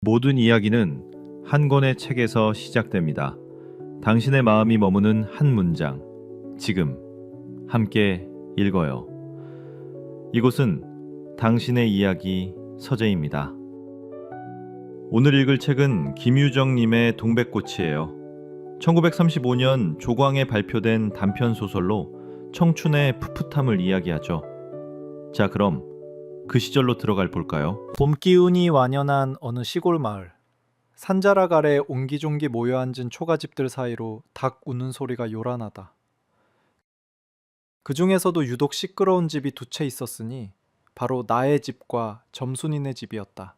모든 이야기는 한 권의 책에서 시작됩니다. 당신의 마음이 머무는 한 문장. 지금 함께 읽어요. 이곳은 당신의 이야기 서재입니다. 오늘 읽을 책은 김유정님의 동백꽃이에요. 1935년 조광에 발표된 단편 소설로 청춘의 풋풋함을 이야기하죠. 자, 그럼 그 시절로 들어갈 볼까요? 봄 기운이 완연한 어느 시골 마을. 산자락 아래 옹기종기 모여앉은 초가집들 사이로 닭 우는 소리가 요란하다. 그 중에서도 유독 시끄러운 집이 두 채 있었으니 바로 나의 집과 점순이네 집이었다.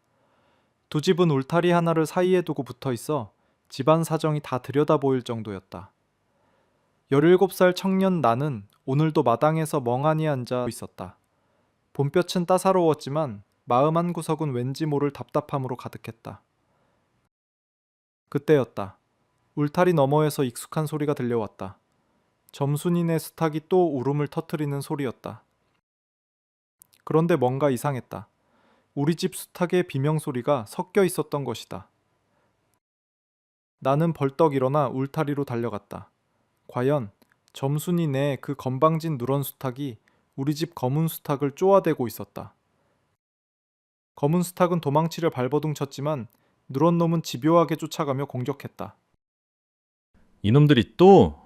두 집은 울타리 하나를 사이에 두고 붙어 있어 집안 사정이 다 들여다 보일 정도였다. 17살 청년 나는 오늘도 마당에서 멍하니 앉아 있었다. 봄볕은 따사로웠지만 마음 한구석은 왠지 모를 답답함으로 가득했다. 그때였다. 울타리 너머에서 익숙한 소리가 들려왔다. 점순이네 수탉이 또 울음을 터뜨리는 소리였다. 그런데 뭔가 이상했다. 우리 집 수탉의 비명소리가 섞여 있었던 것이다. 나는 벌떡 일어나 울타리로 달려갔다. 과연 점순이네 그 건방진 누런 수탉이 우리 집 검은 수탉을 쪼아대고 있었다. 검은 수탉은 도망치려 발버둥 쳤지만 누런 놈은 집요하게 쫓아가며 공격했다. 이놈들이 또!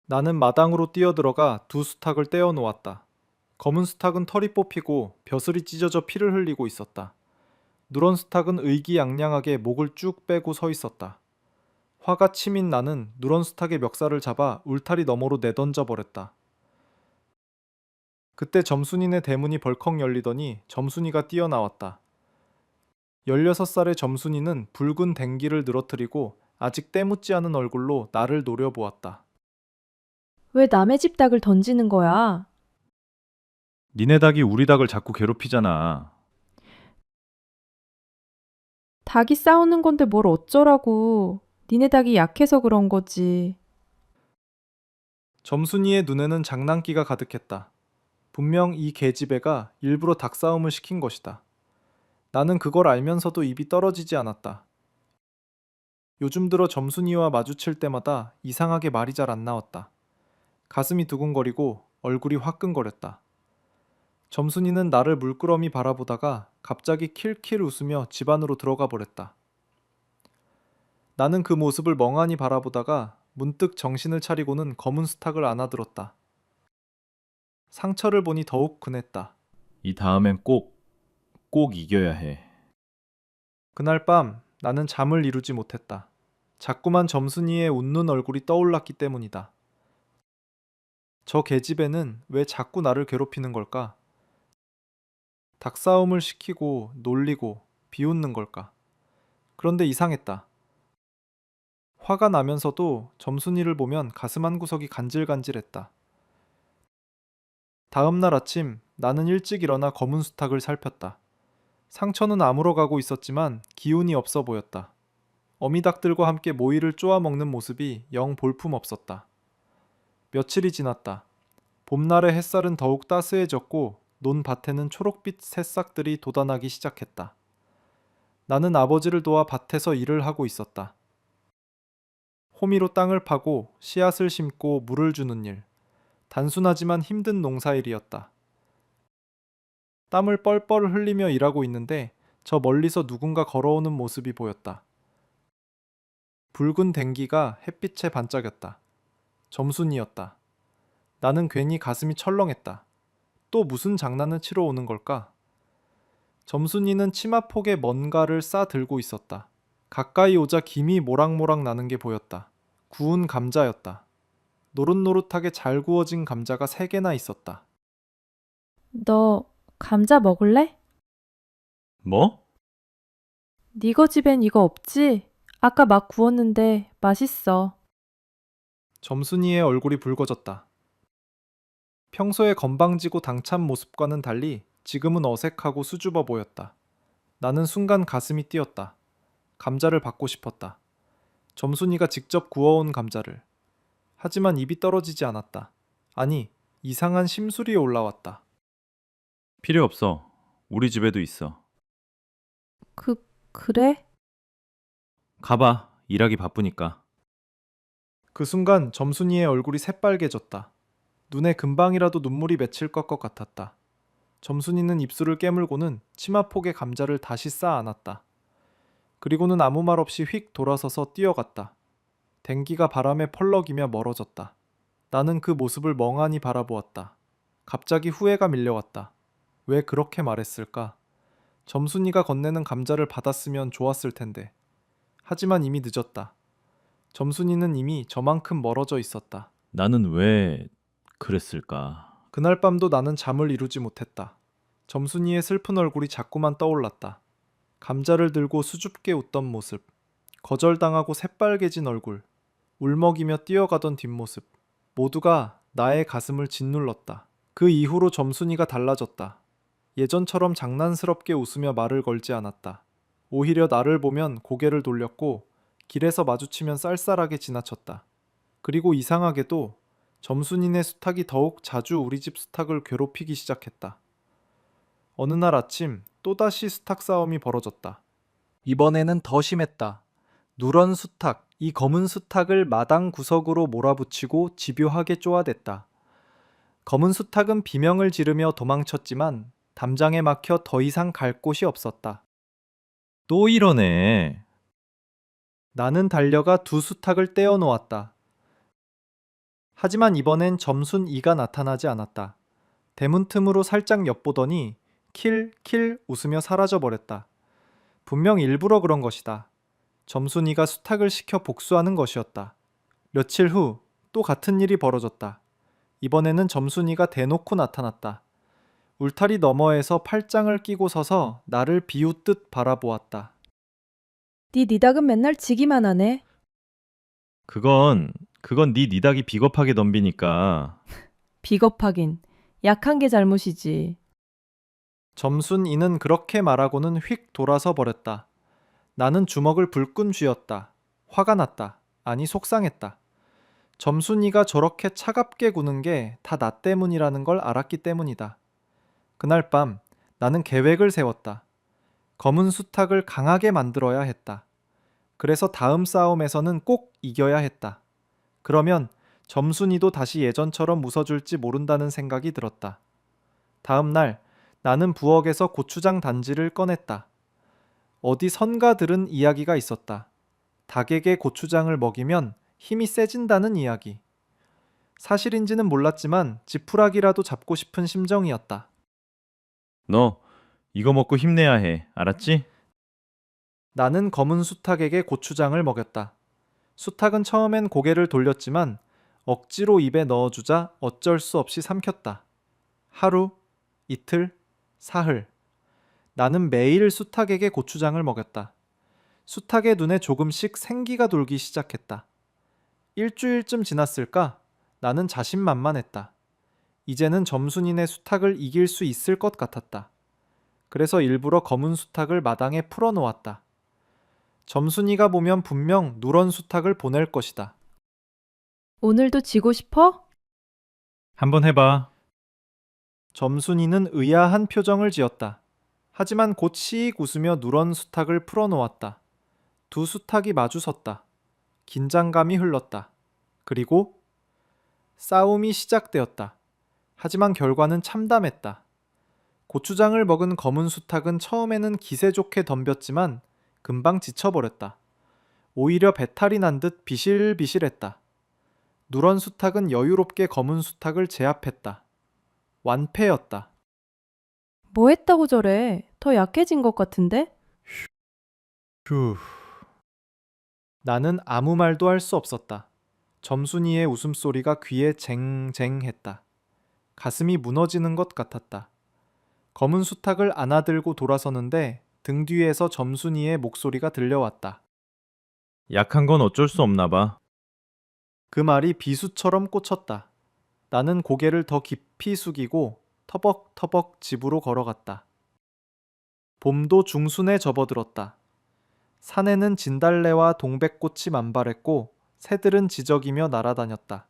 나는 마당으로 뛰어들어가 두 수탉을 떼어 놓았다. 검은 수탉은 털이 뽑히고 벼슬이 찢어져 피를 흘리고 있었다. 누런 수탉은 의기양양하게 목을 쭉 빼고 서 있었다. 화가 치민 나는 누런 수탉의 멱살을 잡아 울타리 너머로 내던져 버렸다. 그때 점순이네 대문이 벌컥 열리더니 점순이가 뛰어나왔다. 16살의 점순이는 붉은 댕기를 늘어뜨리고 아직 때묻지 않은 얼굴로 나를 노려보았다. 왜 남의 집 닭을 던지는 거야? 니네 닭이 우리 닭을 자꾸 괴롭히잖아. 닭이 싸우는 건데 뭘 어쩌라고. 니네 닭이 약해서 그런 거지. 점순이의 눈에는 장난기가 가득했다. 분명 이 계집애가 일부러 닭싸움을 시킨 것이다. 나는 그걸 알면서도 입이 떨어지지 않았다. 요즘 들어 점순이와 마주칠 때마다 이상하게 말이 잘 안 나왔다. 가슴이 두근거리고 얼굴이 화끈거렸다. 점순이는 나를 물끄러미 바라보다가 갑자기 킬킬 웃으며 집 안으로 들어가 버렸다. 나는 그 모습을 멍하니 바라보다가 문득 정신을 차리고는 검은 수탉을 안아들었다. 상처를 보니 더욱 큰했다. 이 다음엔 꼭 이겨야 해. 그날 밤 나는 잠을 이루지 못했다. 자꾸만 점순이의 웃는 얼굴이 떠올랐기 때문이다. 저 계집애는 왜 자꾸 나를 괴롭히는 걸까? 닭싸움을 시키고 놀리고 비웃는 걸까? 그런데 이상했다. 화가 나면서도 점순이를 보면 가슴 한구석이 간질간질했다. 다음 날 아침 나는 일찍 일어나 검은 수탉을 살폈다. 상처는 아물어가고 있었지만 기운이 없어 보였다. 어미닭들과 함께 모이를 쪼아 먹는 모습이 영 볼품없었다. 며칠이 지났다. 봄날의 햇살은 더욱 따스해졌고 논밭에는 초록빛 새싹들이 돋아나기 시작했다. 나는 아버지를 도와 밭에서 일을 하고 있었다. 호미로 땅을 파고 씨앗을 심고 물을 주는 일. 단순하지만 힘든 농사일이었다. 땀을 뻘뻘 흘리며 일하고 있는데 저 멀리서 누군가 걸어오는 모습이 보였다. 붉은 댕기가 햇빛에 반짝였다. 점순이었다. 나는 괜히 가슴이 철렁했다. 또 무슨 장난을 치러 오는 걸까? 점순이는 치마폭에 뭔가를 싸 들고 있었다. 가까이 오자 김이 모락모락 나는 게 보였다. 구운 감자였다. 노릇노릇하게 잘 구워진 감자가 3개나 있었다. 너 감자 먹을래? 뭐? 네 거 집엔 이거 없지? 아까 막 구웠는데 맛있어. 점순이의 얼굴이 붉어졌다. 평소에 건방지고 당찬 모습과는 달리 지금은 어색하고 수줍어 보였다. 나는 순간 가슴이 뛰었다. 감자를 받고 싶었다. 점순이가 직접 구워온 감자를. 하지만 입이 떨어지지 않았다. 아니, 이상한 심술이 올라왔다. 필요 없어. 우리 집에도 있어. 그래? 가봐. 일하기 바쁘니까. 그 순간 점순이의 얼굴이 새빨개졌다. 눈에 금방이라도 눈물이 맺힐 것 같았다. 점순이는 입술을 깨물고는 치마폭에 감자를 다시 쌓아 안았다. 그리고는 아무 말 없이 휙 돌아서서 뛰어갔다. 댕기가 바람에 펄럭이며 멀어졌다. 나는 그 모습을 멍하니 바라보았다. 갑자기 후회가 밀려왔다. 왜 그렇게 말했을까? 점순이가 건네는 감자를 받았으면 좋았을 텐데. 하지만 이미 늦었다. 점순이는 이미 저만큼 멀어져 있었다. 나는 왜 그랬을까? 그날 밤도 나는 잠을 이루지 못했다. 점순이의 슬픈 얼굴이 자꾸만 떠올랐다. 감자를 들고 수줍게 웃던 모습, 거절당하고 새빨개진 얼굴, 울먹이며 뛰어가던 뒷모습, 모두가 나의 가슴을 짓눌렀다. 그 이후로 점순이가 달라졌다. 예전처럼 장난스럽게 웃으며 말을 걸지 않았다. 오히려 나를 보면 고개를 돌렸고 길에서 마주치면 쌀쌀하게 지나쳤다. 그리고 이상하게도 점순이네 수탉이 더욱 자주 우리 집 수탉을 괴롭히기 시작했다. 어느 날 아침 또다시 수탉 싸움이 벌어졌다. 이번에는 더 심했다. 누런 수탉, 이 검은 수탉을 마당 구석으로 몰아붙이고 집요하게 쪼아댔다. 검은 수탉은 비명을 지르며 도망쳤지만 담장에 막혀 더 이상 갈 곳이 없었다. 또 이러네. 나는 달려가 두 수탉을 떼어 놓았다. 하지만 이번엔 점순이가 나타나지 않았다. 대문 틈으로 살짝 엿보더니 킬 웃으며 사라져버렸다. 분명 일부러 그런 것이다. 점순이가 수탉을 시켜 복수하는 것이었다. 며칠 후 또 같은 일이 벌어졌다. 이번에는 점순이가 대놓고 나타났다. 울타리 너머에서 팔짱을 끼고 서서 나를 비웃듯 바라보았다. 네 니닥은 맨날 지기만 하네. 그건 네 니닥이 비겁하게 덤비니까. 비겁하긴. 약한 게 잘못이지. 점순이는 그렇게 말하고는 휙 돌아서 버렸다. 나는 주먹을 불끈 쥐었다. 화가 났다. 아니 속상했다. 점순이가 저렇게 차갑게 구는 게 다 나 때문이라는 걸 알았기 때문이다. 그날 밤 나는 계획을 세웠다. 검은 수탉을 강하게 만들어야 했다. 그래서 다음 싸움에서는 꼭 이겨야 했다. 그러면 점순이도 다시 예전처럼 웃어줄지 모른다는 생각이 들었다. 다음 날 나는 부엌에서 고추장 단지를 꺼냈다. 어디 선가 들은 이야기가 있었다. 닭에게 고추장을 먹이면 힘이 세진다는 이야기. 사실인지는 몰랐지만 지푸라기라도 잡고 싶은 심정이었다. 너 이거 먹고 힘내야 해. 알았지? 나는 검은 수탉에게 고추장을 먹였다. 수탉은 처음엔 고개를 돌렸지만 억지로 입에 넣어주자 어쩔 수 없이 삼켰다. 하루, 이틀, 사흘. 나는 매일 수탉에게 고추장을 먹였다. 수탉의 눈에 조금씩 생기가 돌기 시작했다. 일주일쯤 지났을까? 나는 자신만만했다. 이제는 점순이네 수탉을 이길 수 있을 것 같았다. 그래서 일부러 검은 수탉을 마당에 풀어놓았다. 점순이가 보면 분명 누런 수탉을 보낼 것이다. 오늘도 지고 싶어? 한번 해봐. 점순이는 의아한 표정을 지었다. 하지만 곧 시익 웃으며 누런 수탉을 풀어놓았다. 두 수탉이 마주섰다. 긴장감이 흘렀다. 그리고 싸움이 시작되었다. 하지만 결과는 참담했다. 고추장을 먹은 검은 수탉은 처음에는 기세 좋게 덤볐지만 금방 지쳐버렸다. 오히려 배탈이 난 듯 비실비실했다. 누런 수탉은 여유롭게 검은 수탉을 제압했다. 완패였다. 뭐 했다고 저래? 더 약해진 것 같은데? 휴. 나는 아무 말도 할 수 없었다. 점순이의 웃음소리가 귀에 쟁쟁했다. 가슴이 무너지는 것 같았다. 검은 수탉을 안아들고 돌아서는데 등 뒤에서 점순이의 목소리가 들려왔다. 약한 건 어쩔 수 없나 봐. 그 말이 비수처럼 꽂혔다. 나는 고개를 더 깊이 숙이고 터벅터벅 집으로 걸어갔다. 봄도 중순에 접어들었다. 산에는 진달래와 동백꽃이 만발했고 새들은 지저귀며 날아다녔다.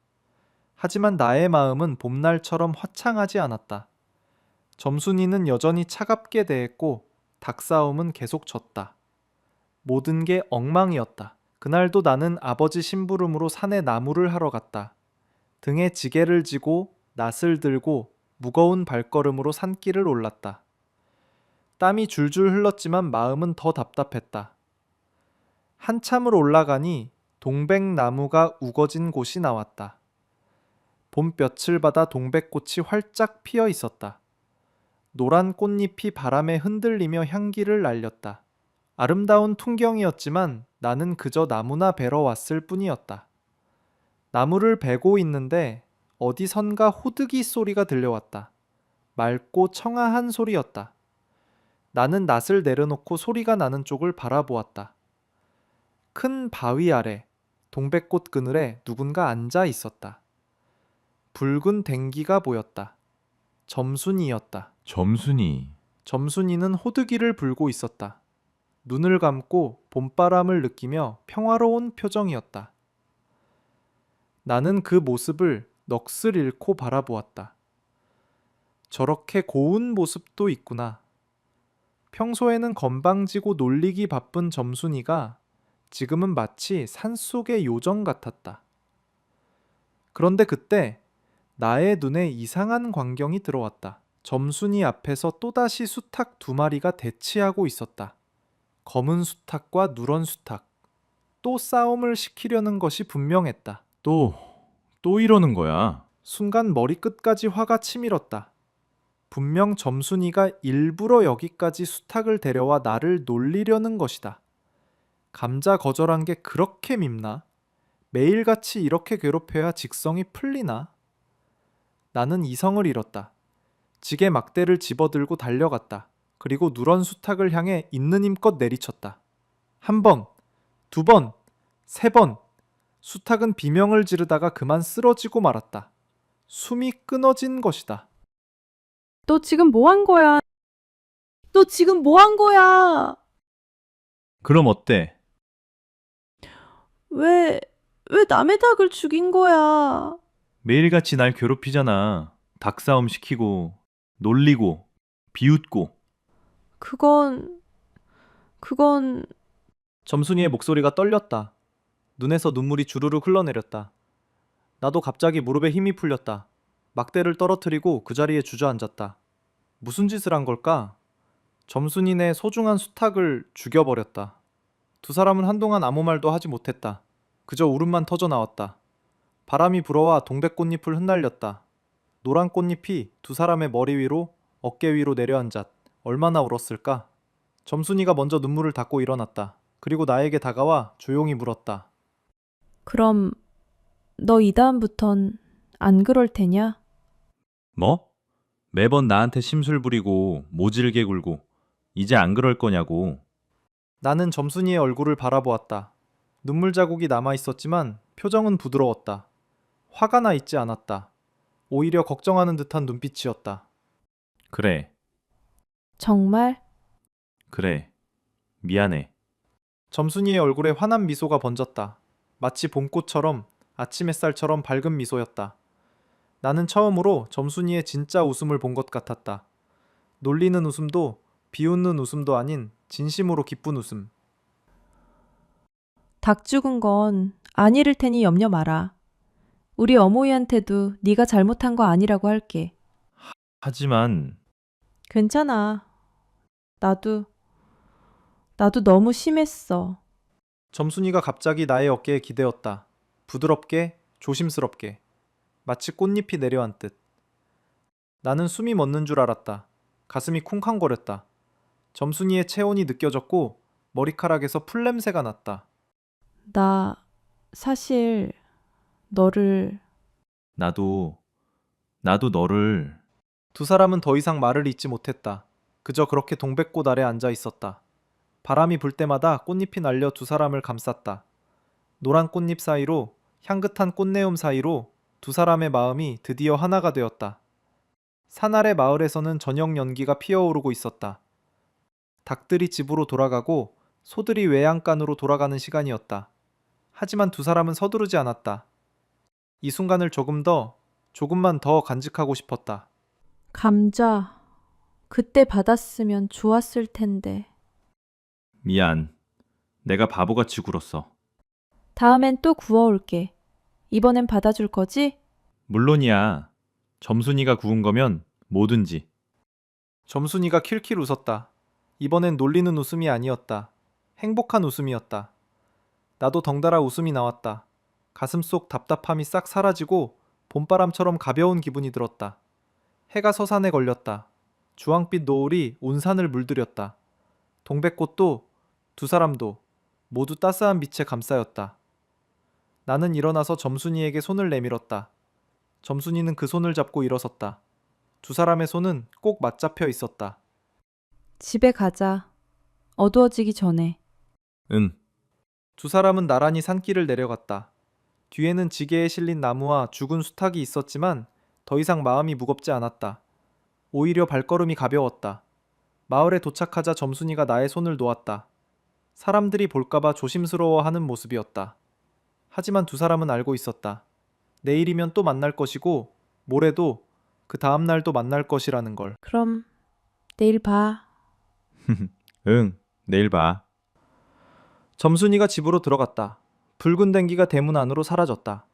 하지만 나의 마음은 봄날처럼 화창하지 않았다. 점순이는 여전히 차갑게 대했고 닭싸움은 계속 졌다. 모든 게 엉망이었다. 그날도 나는 아버지 심부름으로 산에 나무를 하러 갔다. 등에 지게를 지고 낫을 들고 무거운 발걸음으로 산길을 올랐다. 땀이 줄줄 흘렀지만 마음은 더 답답했다. 한참을 올라가니 동백나무가 우거진 곳이 나왔다. 봄볕을 받아 동백꽃이 활짝 피어 있었다. 노란 꽃잎이 바람에 흔들리며 향기를 날렸다. 아름다운 풍경이었지만 나는 그저 나무나 베러 왔을 뿐이었다. 나무를 베고 있는데 어디선가 호드기 소리가 들려왔다. 맑고 청아한 소리였다. 나는 낫을 내려놓고 소리가 나는 쪽을 바라보았다. 큰 바위 아래 동백꽃 그늘에 누군가 앉아 있었다. 붉은 댕기가 보였다. 점순이였다. 점순이. 점순이는 호드기를 불고 있었다. 눈을 감고 봄바람을 느끼며 평화로운 표정이었다. 나는 그 모습을 넋을 잃고 바라보았다. 저렇게 고운 모습도 있구나. 평소에는 건방지고 놀리기 바쁜 점순이가 지금은 마치 산속의 요정 같았다. 그런데 그때 나의 눈에 이상한 광경이 들어왔다. 점순이 앞에서 또다시 수탉 두 마리가 대치하고 있었다. 검은 수탉과 누런 수탉. 또 싸움을 시키려는 것이 분명했다. 또 이러는 거야. 순간 머리끝까지 화가 치밀었다. 분명 점순이가 일부러 여기까지 수탉을 데려와 나를 놀리려는 것이다. 감자 거절한 게 그렇게 밉나? 매일같이 이렇게 괴롭혀야 직성이 풀리나? 나는 이성을 잃었다. 지게 막대를 집어들고 달려갔다. 그리고 누런 수탉을 향해 있는 힘껏 내리쳤다. 한 번, 두 번, 세 번. 수탉은 비명을 지르다가 그만 쓰러지고 말았다. 숨이 끊어진 것이다. 너 지금 뭐 한 거야? 너 지금 뭐 한 거야? 그럼 어때? 왜 남의 닭을 죽인 거야? 매일같이 날 괴롭히잖아. 닭싸움 시키고, 놀리고, 비웃고. 그건 점순이의 목소리가 떨렸다. 눈에서 눈물이 주르륵 흘러내렸다. 나도 갑자기 무릎에 힘이 풀렸다. 막대를 떨어뜨리고 그 자리에 주저앉았다. 무슨 짓을 한 걸까? 점순이네 소중한 수탉을 죽여버렸다. 두 사람은 한동안 아무 말도 하지 못했다. 그저 울음만 터져 나왔다. 바람이 불어와 동백꽃잎을 흩날렸다. 노란 꽃잎이 두 사람의 머리 위로 어깨 위로 내려앉았. 얼마나 울었을까? 점순이가 먼저 눈물을 닦고 일어났다. 그리고 나에게 다가와 조용히 물었다. 그럼 너 이 다음부턴 안 그럴 테냐? 뭐? 매번 나한테 심술 부리고 모질게 굴고 이제 안 그럴 거냐고. 나는 점순이의 얼굴을 바라보았다. 눈물 자국이 남아 있었지만 표정은 부드러웠다. 화가 나 있지 않았다. 오히려 걱정하는 듯한 눈빛이었다. 그래, 정말? 그래. 미안해. 점순이의 얼굴에 환한 미소가 번졌다. 마치 봄꽃처럼 아침 햇살처럼 밝은 미소였다. 나는 처음으로 점순이의 진짜 웃음을 본 것 같았다. 놀리는 웃음도 비웃는 웃음도 아닌 진심으로 기쁜 웃음. 닭 죽은 건 안 잃을 테니 염려 마라. 우리 어머니한테도 네가 잘못한 거 아니라고 할게. 하지만 괜찮아. 나도 너무 심했어. 점순이가 갑자기 나의 어깨에 기대었다. 부드럽게, 조심스럽게. 마치 꽃잎이 내려앉듯. 나는 숨이 멎는 줄 알았다. 가슴이 쿵쾅거렸다. 점순이의 체온이 느껴졌고 머리카락에서 풀냄새가 났다. 나 사실 너를 나도 너를. 두 사람은 더 이상 말을 잇지 못했다. 그저 그렇게 동백꽃 아래 앉아 있었다. 바람이 불 때마다 꽃잎이 날려 두 사람을 감쌌다. 노란 꽃잎 사이로, 향긋한 꽃내음 사이로 두 사람의 마음이 드디어 하나가 되었다. 산 아래 마을에서는 저녁 연기가 피어오르고 있었다. 닭들이 집으로 돌아가고 소들이 외양간으로 돌아가는 시간이었다. 하지만 두 사람은 서두르지 않았다. 이 순간을 조금만 더 간직하고 싶었다. 감자 그때 받았으면 좋았을 텐데. 미안. 내가 바보같이 굴었어. 다음엔 또 구워올게. 이번엔 받아줄 거지? 물론이야. 점순이가 구운 거면 뭐든지. 점순이가 킬킬 웃었다. 이번엔 놀리는 웃음이 아니었다. 행복한 웃음이었다. 나도 덩달아 웃음이 나왔다. 가슴속 답답함이 싹 사라지고 봄바람처럼 가벼운 기분이 들었다. 해가 서산에 걸렸다. 주황빛 노을이 온 산을 물들였다. 동백꽃도 두 사람도 모두 따스한 빛에 감싸였다. 나는 일어나서 점순이에게 손을 내밀었다. 점순이는 그 손을 잡고 일어섰다. 두 사람의 손은 꼭 맞잡혀 있었다. 집에 가자. 어두워지기 전에. 응. 두 사람은 나란히 산길을 내려갔다. 뒤에는 지게에 실린 나무와 죽은 수탉이 있었지만 더 이상 마음이 무겁지 않았다. 오히려 발걸음이 가벼웠다. 마을에 도착하자 점순이가 나의 손을 놓았다. 사람들이 볼까봐 조심스러워하는 모습이었다. 하지만 두 사람은 알고 있었다. 내일이면 또 만날 것이고 모레도 그 다음 날도 만날 것이라는 걸. 그럼 내일 봐. 응. 내일 봐. 점순이가 집으로 들어갔다. 붉은 댕기가 대문 안으로 사라졌다.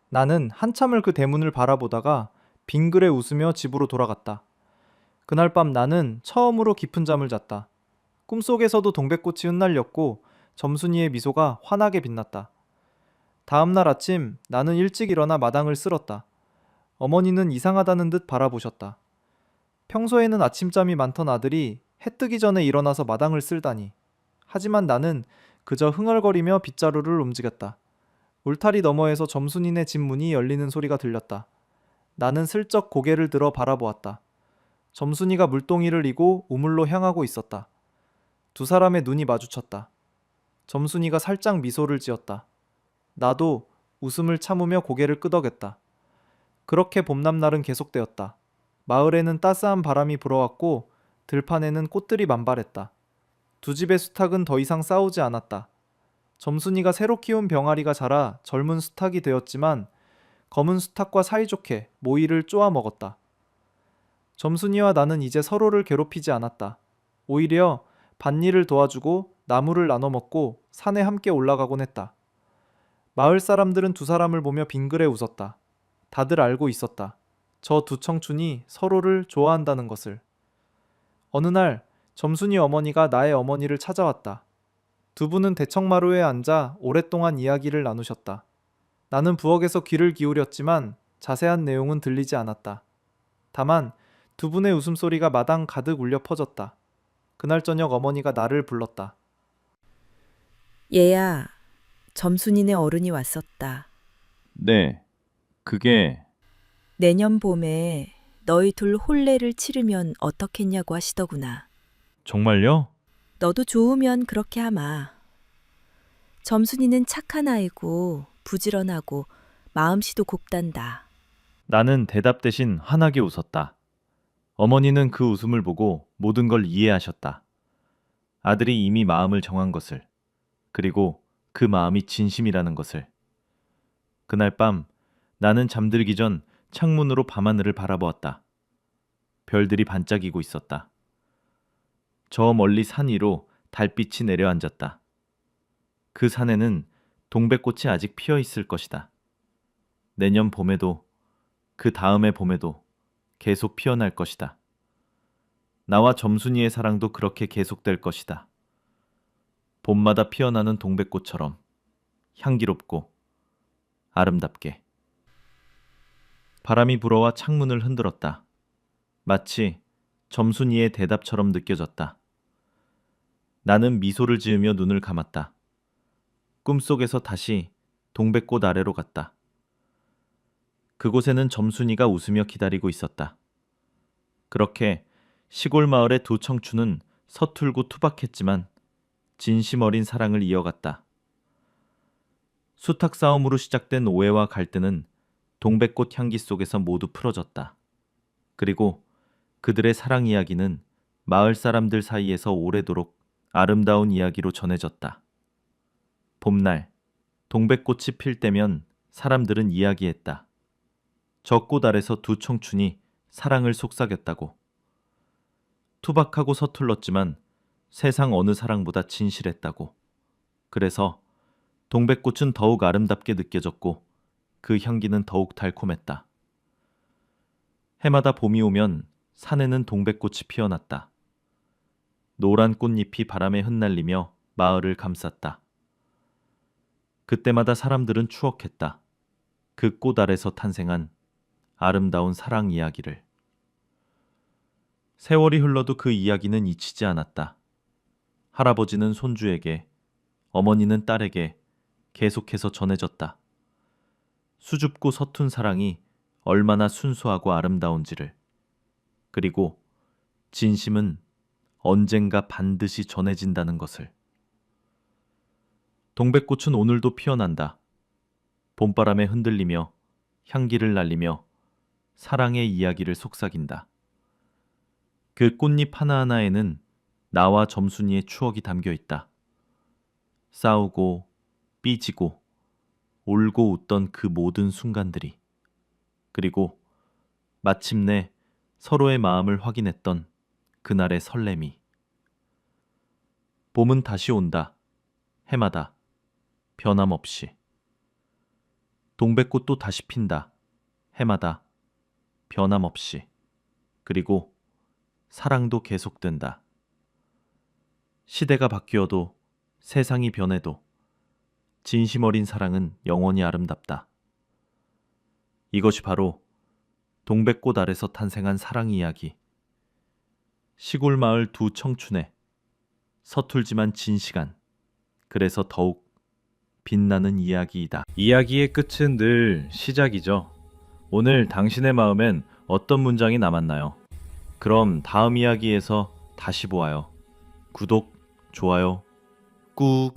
나는 한참을 그 대문을 바라보다가 빙그레 웃으며 집으로 돌아갔다. 그날 밤 나는 처음으로 깊은 잠을 잤다. 꿈속에서도 동백꽃이 흩날렸고 점순이의 미소가 환하게 빛났다. 다음 날 아침 나는 일찍 일어나 마당을 쓸었다. 어머니는 이상하다는 듯 바라보셨다. 평소에는 아침잠이 많던 아들이 해 뜨기 전에 일어나서 마당을 쓸다니. 하지만 나는 그저 흥얼거리며 빗자루를 움직였다. 울타리 너머에서 점순이네 집 문이 열리는 소리가 들렸다. 나는 슬쩍 고개를 들어 바라보았다. 점순이가 물동이를 이고 우물로 향하고 있었다. 두 사람의 눈이 마주쳤다. 점순이가 살짝 미소를 지었다. 나도 웃음을 참으며 고개를 끄덕였다. 그렇게 봄남날은 계속되었다. 마을에는 따스한 바람이 불어왔고 들판에는 꽃들이 만발했다. 두 집의 수탉은 더 이상 싸우지 않았다. 점순이가 새로 키운 병아리가 자라 젊은 수탉이 되었지만 검은 수탉과 사이좋게 모이를 쪼아 먹었다. 점순이와 나는 이제 서로를 괴롭히지 않았다. 오히려 밭일을 도와주고 나무를 나눠 먹고 산에 함께 올라가곤 했다. 마을 사람들은 두 사람을 보며 빙그레 웃었다. 다들 알고 있었다. 저 두 청춘이 서로를 좋아한다는 것을. 어느 날 점순이 어머니가 나의 어머니를 찾아왔다. 두 분은 대청마루에 앉아 오랫동안 이야기를 나누셨다. 나는 부엌에서 귀를 기울였지만 자세한 내용은 들리지 않았다. 다만 두 분의 웃음소리가 마당 가득 울려 퍼졌다. 그날 저녁 어머니가 나를 불렀다. 얘야, 점순이네 어른이 왔었다. 네. 그게 내년 봄에 너희 둘 혼례를 치르면 어떻겠냐고 하시더구나. 정말요? 너도 좋으면 그렇게 하마. 점순이는 착한 아이고 부지런하고 마음씨도 곱단다. 나는 대답 대신 환하게 웃었다. 어머니는 그 웃음을 보고 모든 걸 이해하셨다. 아들이 이미 마음을 정한 것을, 그리고 그 마음이 진심이라는 것을. 그날 밤 나는 잠들기 전 창문으로 밤하늘을 바라보았다. 별들이 반짝이고 있었다. 저 멀리 산 위로 달빛이 내려앉았다. 그 산에는 동백꽃이 아직 피어 있을 것이다. 내년 봄에도, 그 다음의 봄에도 계속 피어날 것이다. 나와 점순이의 사랑도 그렇게 계속될 것이다. 봄마다 피어나는 동백꽃처럼 향기롭고 아름답게. 바람이 불어와 창문을 흔들었다. 마치 점순이의 대답처럼 느껴졌다. 나는 미소를 지으며 눈을 감았다. 꿈속에서 다시 동백꽃 아래로 갔다. 그곳에는 점순이가 웃으며 기다리고 있었다. 그렇게 시골 마을의 두 청춘은 서툴고 투박했지만 진심 어린 사랑을 이어갔다. 수탉 싸움으로 시작된 오해와 갈등은 동백꽃 향기 속에서 모두 풀어졌다. 그리고 그들의 사랑 이야기는 마을 사람들 사이에서 오래도록 아름다운 이야기로 전해졌다. 봄날, 동백꽃이 필 때면 사람들은 이야기했다. 저 꽃 아래서 두 청춘이 사랑을 속삭였다고. 투박하고 서툴렀지만 세상 어느 사랑보다 진실했다고. 그래서 동백꽃은 더욱 아름답게 느껴졌고 그 향기는 더욱 달콤했다. 해마다 봄이 오면 산에는 동백꽃이 피어났다. 노란 꽃잎이 바람에 흩날리며 마을을 감쌌다. 그때마다 사람들은 추억했다. 그 꽃 아래서 탄생한 아름다운 사랑 이야기를. 세월이 흘러도 그 이야기는 잊히지 않았다. 할아버지는 손주에게, 어머니는 딸에게 계속해서 전해졌다. 수줍고 서툰 사랑이 얼마나 순수하고 아름다운지를. 그리고 진심은 언젠가 반드시 전해진다는 것을. 동백꽃은 오늘도 피어난다. 봄바람에 흔들리며 향기를 날리며 사랑의 이야기를 속삭인다. 그 꽃잎 하나하나에는 나와 점순이의 추억이 담겨 있다. 싸우고 삐지고 울고 웃던 그 모든 순간들이. 그리고 마침내 서로의 마음을 확인했던 그날의 설렘이. 봄은 다시 온다. 해마다 변함없이. 동백꽃도 다시 핀다. 해마다 변함없이. 그리고 사랑도 계속된다. 시대가 바뀌어도 세상이 변해도 진심 어린 사랑은 영원히 아름답다. 이것이 바로 동백꽃 아래서 탄생한 사랑 이야기. 시골 마을 두 청춘의 서툴지만 진시간. 그래서 더욱 빛나는 이야기이다. 이야기의 끝은 늘 시작이죠. 오늘 당신의 마음엔 어떤 문장이 남았나요? 그럼 다음 이야기에서 다시 보아요. 구독, 좋아요, 꾹.